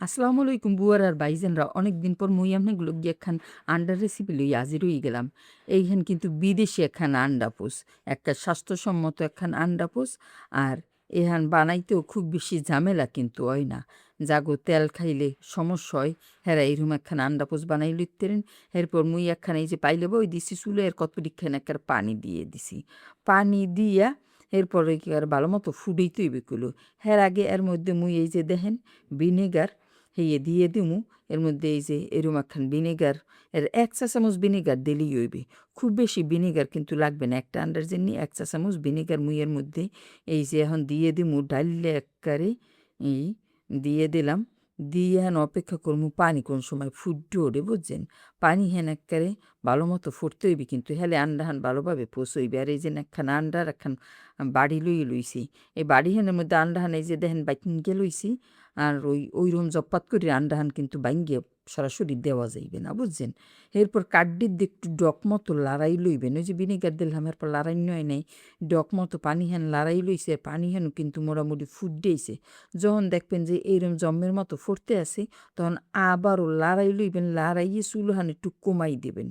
আসসালামু আলাইকুম বুয়ার আর ভাইজানরা। অনেকদিন পর মুই আপনাগুলো গিয়ে একখান আন্ডার রেসিপি লই হাজির হয়ে গেলাম। এইখান কিন্তু বিদেশি একখান আন্ডা পোস, একটা স্বাস্থ্যসম্মত একখান আন্ডা পোস। আর এহান বানাইতেও খুব বেশি ঝামেলা কিন্তু হয় না। জাগো তেল খাইলে সমস্যা হয়, হেরা এইরকম একখান আন্ডা পোস বানাই লইতেরেন। এরপর মুই একখান এই যে পাইলে বই দিছি চুলে, এর কতটিখান একটা পানি দিয়ে দিছি। পানি দিয়া এরপরে কি আর ভালো মতো ফুটাইতেই বেকুলো। হের আগে এর মধ্যে মুই এই যে দেখেন ভিনেগার হেয়ে দিয়ে দিমু। এর মধ্যে এই যে এরম একখান ভিনেগার, এর ১ চা চামচ ভিনেগার দিলেই হইবে। খুব বেশি ভিনেগার কিন্তু লাগবে না। একটা আন্ডার জন্যে ১ চা চামচ ভিনেগার মুই এর মধ্যে এই যে এখন দিয়ে দিমু ডাইল্লে একবারে এই দিয়ে দিলাম। দিয়ে এখন অপেক্ষা করমু পানি কোন সময় ফুটতে ওঠে বুঝছেন? পানি হেন একবারে ভালো মতো ফুটতে হইবে কিন্তু হেলে আন্ডাহান ভালোভাবে পচইবে। আর এই যে একখান আন্ডার একখান বাড়ি লইছি। এই বাড়ি হেনের মধ্যে আন্ডাহান এই যে দেখেন বাইকিংকে লইছি। আর ওইরকম জপ্পাত করে আন্ডাহান কিন্তু বাইঙ্গে সরাসরি দেওয়া যাইবে না বুঝছেন? এরপর কাঠডির দিয়ে একটু ডক মতো লাড়াই লইবেন। ওই যে ভিনেগার দিলাম এরপর লাড়াই নয় নাই, ডক মতো পানি হেন লাড়াই লইছে। পানি হেন কিন্তু মোটামুটি ফুটতেইছে। যখন দেখবেন যে এইরকম জম্মের মতো ফুটতে আছে, তখন আবারও লাড়াই লইবেন। লাড়াইয়ে চুলহান একটু কমাই দেবেন,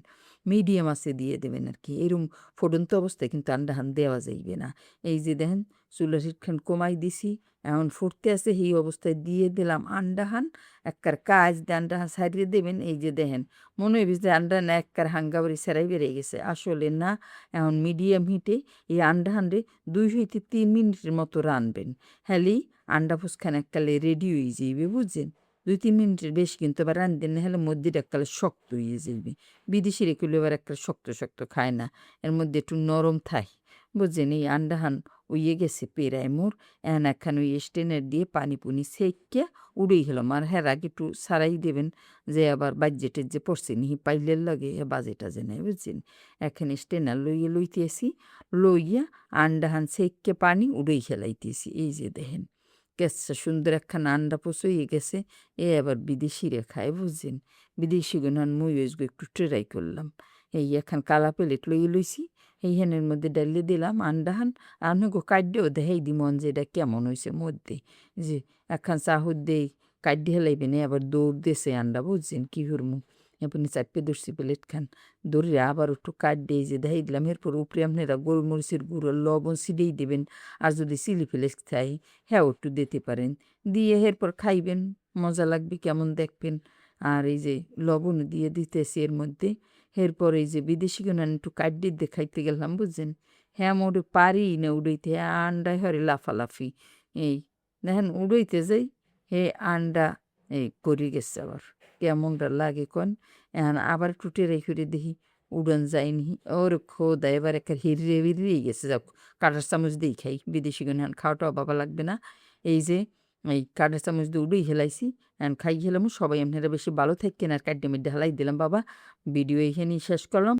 মিডিয়াম আছে দিয়ে দেবেন আর কি। এরম ফোড়ন্ত অবস্থায় কিন্তু আন্ডাহান দেওয়া যাইবে না। এই যে দেখেন চুলার হিটখান কমাই দিছি, এখন ফুটতে আছে। এই অবস্থায় দিয়ে দিলাম আন্ডাহান। একবার কাজ দিয়ে আন্ডাহান সাইডে দেবেন। এই যে দেখেন মনে হইবে যে আন্ডাহান একবার হাঙ্গাবারি সেরাই বেড়ে গেছে, আসলে না। এখন মিডিয়াম হিটে এই আন্ডাহানরে ২ হইতে ৩ মিনিটের মতো রানবেন। হ্যালেই আন্ডা ফুসখান এককালে রেডি হয়ে যাইবে বুঝছেন? ২-৩ মিনিটের বেশি কিন্তু আবার রান্ধেন না, হলে মধ্যেটা এককালে শক্ত হয়ে যাইবে। বিদেশিরা এগুলো আবার একটা শক্ত শক্ত খায় না, এর মধ্যে একটু নরম থাই বুঝছেন? এই আন্ডাহান উইয়ে গেছে পেরায় মোর। এখন একখান ওই স্টেনার দিয়ে পানি পুনি সেঁকে উড়েই হলাম। আর হ্যাঁ আগে একটু সারাই দেবেন, যে আবার বাজেটের যে পড়ছে নিহি পাইলের লাগে বাজে টাজে নেই বুঝছেন? এখন স্টেনার লইতেছি, লইয়া আন্ডাহান সেঁকে পানি উড়েই খেলাইতেছি। এই যে দেখেন কেসা সুন্দর একখান আন্ডা পচইয়ে গেছে। এ আবার বিদেশিরা খায় বুঝছেন? বিদেশিগুলো মুই একটু ট্রাই করলাম। এই এখন কালা প্লেট লইছি, এইখানের মধ্যে ডাইলে দিলাম আন্ডাহান। আপনাকে কাট্যেও দেখাই দিমন যে এটা কেমন হয়েছে মধ্যে। যে একখান চাহুর দেই কাট্যে হেলাইবেন, আবার দৌড় দেশে আন্ডা বুঝছেন কি করমু। এরপরে চাপে ধরছি প্লেট খান, ধরে আবার একটু কাট্যে এই যে দেখাই দিলাম। এরপর উপরে আপনারা গোলমরিচের গুঁড়ো লবণ ছিটেই দেবেন। আর যদি চিলি ফ্লেক্স চাই হ্যাঁ একটু দিতে পারেন। দিয়ে এরপর খাইবেন, মজা লাগবে, কেমন দেখবেন। আর এই যে লবণ দিয়ে দিতেছি এর মধ্যে। এরপর এই যে বিদেশি গুনান একটু কাট্যে দিয়ে খাইতে গেলাম বুঝছেন? হ্যাঁ মোটে পারি না উড়াইতে, আন্ডায় হরে লাফালাফি। এই দেখেন উড়াইতে যাই, হে আন্ডা এই করি গেছে আবার। কেমনটা লাগে কন? এখন আবার একটু টেরাই করে দেখি, উড়ান যায়নি। ওর খোদা এবার একটা হিরিয়ে বিরিয়ে গেছে। যাক, কাঁটার চামচ দিয়েই খাই, বিদেশি গুনান খাওয়াটাও বাবা লাগবে না। এই যে এই কাঁটার চামচ দিয়ে উড়েই হেলাইছি, এখন খাই খেলাম। সবাই আপনারা বেশি ভালো থাকেন। আর কাট্যে মিড্ডে হেলাই দিলাম বাবা। ভিডিও এইখানেই শেষ করলাম।